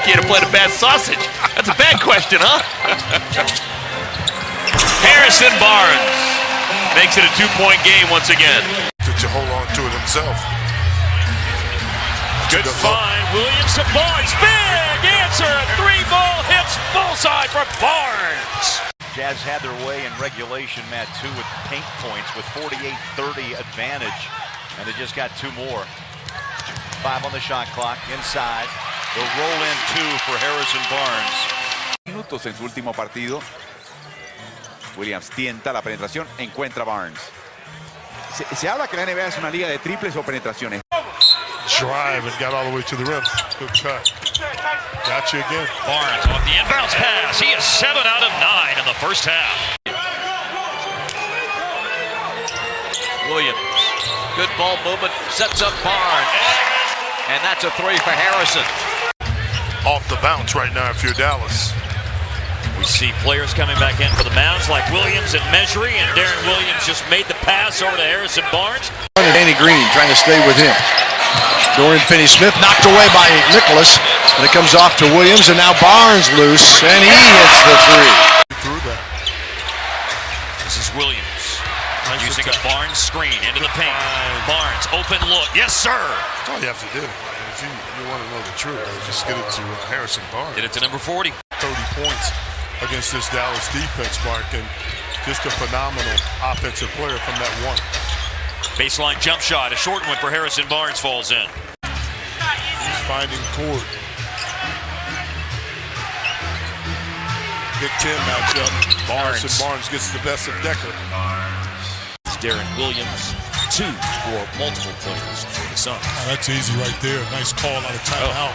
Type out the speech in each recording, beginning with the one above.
Turkey to play the bad sausage? That's a bad question, huh? Harrison Barnes makes it a 2-point game once again. To hold on to it himself. Good find, Williams to Barnes. Big answer, a 3-ball hits bullseye for Barnes. Jazz had their way in regulation, Matt, too, with paint points with 48-30 advantage. And they just got 2 more. 5 on the shot clock, inside. The roll-in 2 for Harrison Barnes. Minutos en su último partido. Williams tienta la penetración, encuentra Barnes. Se habla que la NBA es una liga de triples o penetraciones. Drive and got all the way to the rim. Good cut. Got you again. Barnes off the inbounds pass. He is 7 out of 9 in the first half. Williams, good ball movement, sets up Barnes. And that's a 3 for Harrison. Off the bounce right now if you're Dallas. We see players coming back in for the Mavs like Williams and Measury, and Darren Williams just made the pass over to Harrison Barnes. Danny Green trying to stay with him. Dorian Finney-Smith knocked away by Nicholas, and it comes off to Williams, and now Barnes loose, and he hits the 3. Through that. This is Williams using a Barnes screen into the paint. Barnes, open look. Yes, sir. That's all you have to do. If you want to know the truth, just get it to Harrison Barnes. Get it to number 40. 30 points against this Dallas defense, Mark, and just a phenomenal offensive player from that one. Baseline jump shot, a short one for Harrison Barnes falls in. He's finding court. Big 10 matchup. Harrison Barnes gets the best of Decker. It's Darren Williams, 2 for multiple players for the Suns. Oh, that's easy right there. Nice call out of timeout.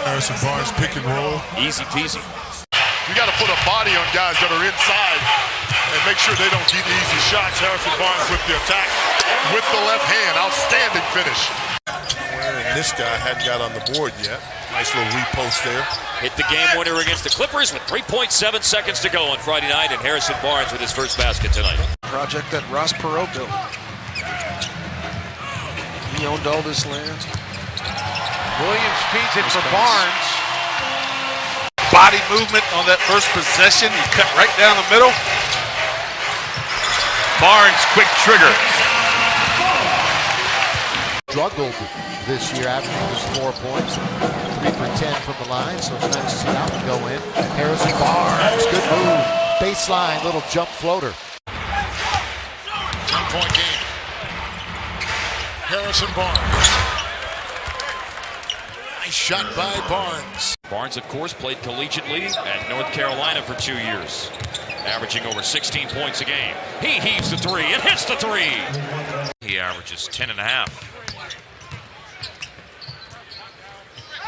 Harrison Barnes pick and roll. Easy peasy. You got to put a body on guys that are inside and make sure they don't get easy shots. Harrison Barnes with the attack with the left hand. Outstanding finish. And this guy hadn't got on the board yet. Nice little repost there. Hit the game winner against the Clippers with 3.7 seconds to go on Friday night, and Harrison Barnes with his first basket tonight. Project that Ross Perot built. He owned all this land. Williams feeds it for Barnes. Body movement on that first possession. He cut right down the middle. Barnes, quick trigger. Struggled this year, averaging just 4 points. 3 for 10 from the line, so it's nice to see that one go in. Harrison Barnes, good move. Baseline, little jump floater. 10-point game. Harrison Barnes. Nice shot by Barnes. Barnes, of course, played collegiately at North Carolina for 2 years, averaging over 16 points a game. He heaves the 3 and hits the 3. He averages 10.5.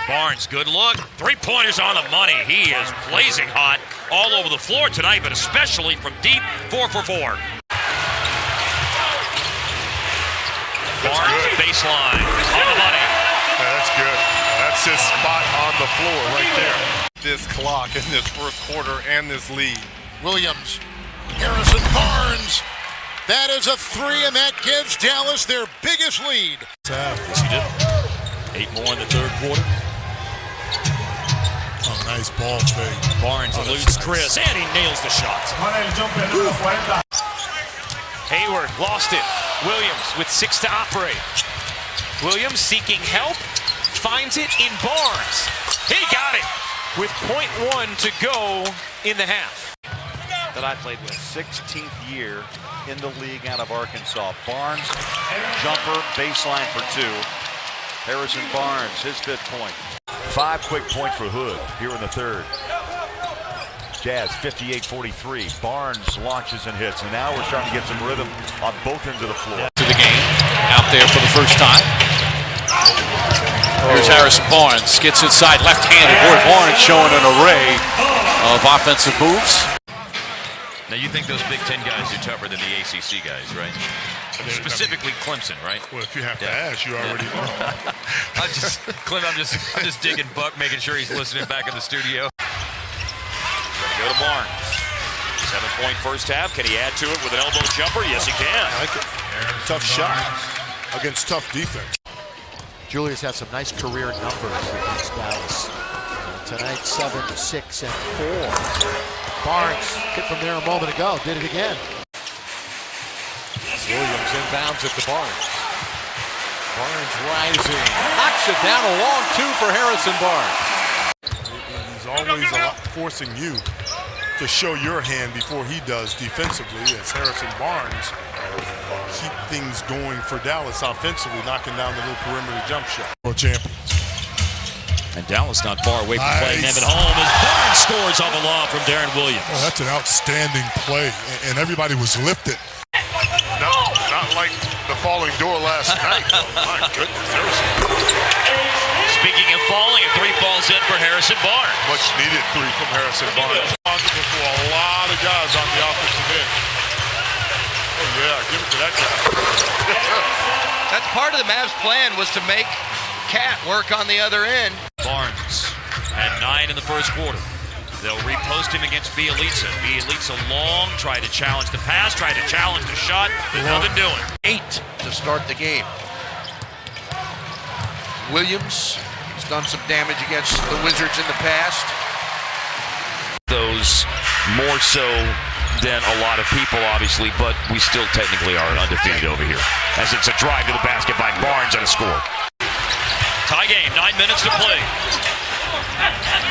Barnes, good look. 3-pointers on the money. He is blazing hot all over the floor tonight, but especially from deep. 4 for 4. Barnes, baseline, on the money. Yeah, that's good. That's his spot on the floor right there. This clock in this first quarter and this lead. Williams, Harrison Barnes. That is a 3, and that gives Dallas their biggest lead. Yes, he did. 8 more in the third quarter. Oh, nice ball fake. Barnes eludes Chris, and he nails the shot. Hayward lost it. Williams with 6 to operate. Williams seeking help, finds it in Barnes. He got it with 0.1 to go in the half. That I played with. 16th year in the league out of Arkansas. Barnes, jumper, baseline for 2. Harrison Barnes, his 5th point. 5 quick points for Hood here in the third. Jazz 58-43. Barnes launches and hits, and now we're starting to get some rhythm on both ends of the floor. To the game, out there for the first time. Here's Harrison Barnes, gets inside left-handed. Boy, Barnes showing an array of offensive moves. Now, you think those Big Ten guys are tougher than the ACC guys, right? Specifically Clemson, right? Well, if you have to ask, you already know. I'm just digging Buck, making sure he's listening back in the studio. Go to Barnes. 7-point first half. Can he add to it with an elbow jumper? Yes, he can. I like it. Tough shot against tough defense. Julius had some nice career numbers against Dallas. Tonight 7, 6, and 4. Barnes hit from there a moment ago. Did it again. Williams inbounds at the Barnes. Barnes rising. Knocks it down. A long two for Harrison Barnes. He's always forcing you to show your hand before he does defensively, as Harrison Barnes keep things going for Dallas offensively, knocking down the little perimeter jump shot. World champions. And Dallas not far away from playing them at home as Barnes scores on the lob from Darren Williams. Oh, that's an outstanding play, and everybody was lifted. No, not like the falling door last night. Oh, my goodness. Speaking of falling, a three falls in for Harrison Barnes. Much needed three from Harrison Barnes. Responsible for a lot of guys on the offensive end. Oh, yeah, give it to that guy. That's part of the Mavs' plan, was to make Cat work on the other end. Barnes had 9 in the first quarter. They'll repost him against Bielitsa. Bielitsa long, tried to challenge the pass, tried to challenge the shot, but nothing doing. 8 to start the game. Williams has done some damage against the Wizards in the past. Those more so than a lot of people, obviously, but we still technically are undefeated over here. As it's a drive to the basket by Barnes and a score. Tie game, 9 minutes to play.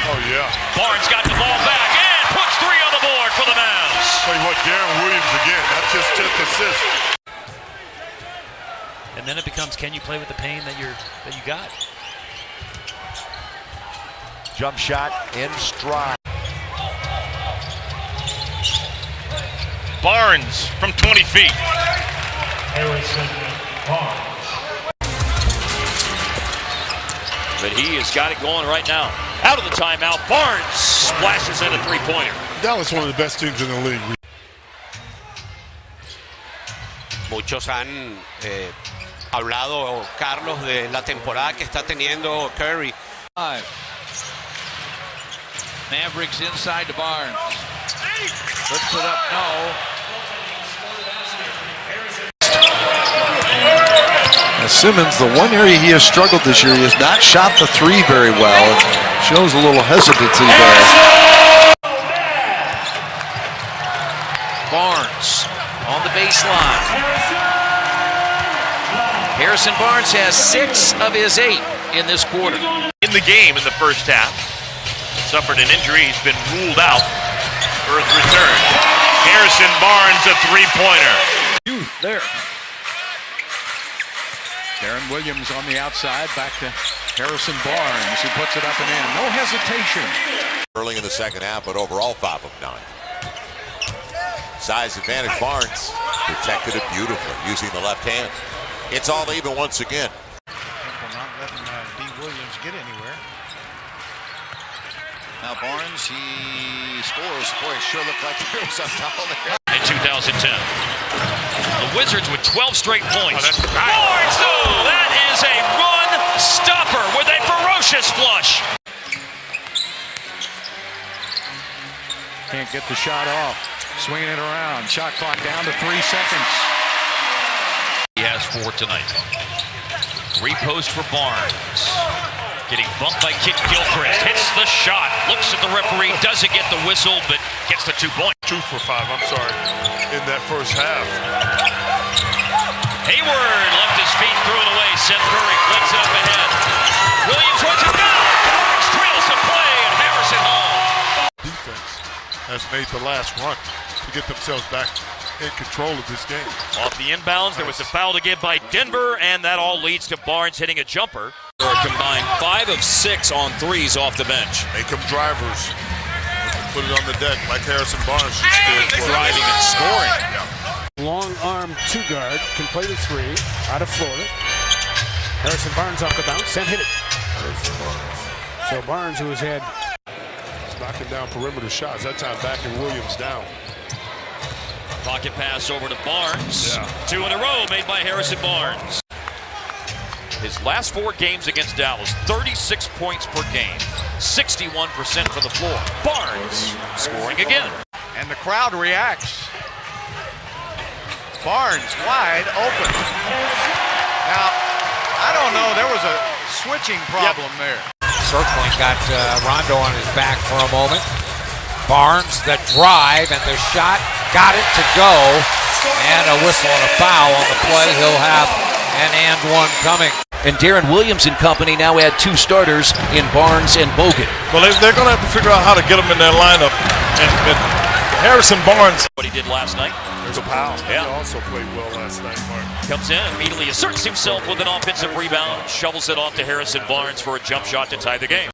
Oh, yeah. Barnes got the ball back and puts 3 on the board for the Mavs. Tell you what, Darren Williams again, that's his 10th assist. And then it becomes, can you play with the pain that you got? Jump shot in stride. Barnes from 20 feet. Harrison Barnes. But he has got it going right now. Out of the timeout, Barnes splashes in a three-pointer. Dallas, one of the best teams in the league. Muchos han hablado, Carlos, de la temporada que está teniendo Curry. Mavericks inside to Barnes. Puts it up, no. Simmons, the one area he has struggled this year, he has not shot the three very well. It shows a little hesitancy there. Barnes on the baseline. Harrison Barnes has 6 of his 8 in this quarter. In the game in the first half. Suffered an injury. He's been ruled out for his return. Harrison Barnes, a three-pointer. There. Darren Williams on the outside, back to Harrison Barnes, who puts it up and in. No hesitation. Early in the second half, but overall 5 of 9. Size advantage, Barnes protected it beautifully using the left hand. It's all even once again. Not letting D. Williams get anywhere. Now Barnes, he scores. Boy, it sure looked like there was a foul there. In 2010. The Wizards with 12 straight points. Barnes, though, that is a run stopper with a ferocious flush. Can't get the shot off. Swinging it around. Shot clock down to 3 seconds. He has 4 tonight. Repost for Barnes. Getting bumped by Kit Gilchrist. Hits the shot. Looks at the referee. Doesn't get the whistle, but gets the 2 points. 2 for 5, I'm sorry, in that first half. Hayward left his feet, threw it away. Seth Curry flicks it up ahead. Williams runs it down. Barnes trails the play, and Harrison home. Defense has made the last run to get themselves back in control of this game. Off the inbounds, there was a foul to give by Denver, and that all leads to Barnes hitting a jumper. A combined 5 of 6 on threes off the bench. Make them drivers. Put it on the deck like Harrison Barnes just did. Driving and scoring. Long arm 2 guard can play the 3 out of Florida. Harrison Barnes off the bounce and hit it. So Barnes, who has had knocking down perimeter shots, that time backing Williams down. Pocket pass over to Barnes. Yeah. 2 in a row made by Harrison Barnes. His last 4 games against Dallas, 36 points per game, 61% for the floor. Barnes scoring again. And the crowd reacts. Barnes wide open. Now, I don't know, there was a switching problem there. circling, got Rondo on his back for a moment. Barnes, the drive and the shot, got it to go, and a whistle and a foul on the play. He'll have an and one coming. And Darren Williams and company now add 2 starters in Barnes and Bogut. Well, they're going to have to figure out how to get them in their lineup. And Harrison Barnes. What he did last night. There's a foul. Yeah. He also played well last night, Mark. Comes in, immediately asserts himself with an offensive rebound, shovels it off to Harrison Barnes for a jump shot to tie the game.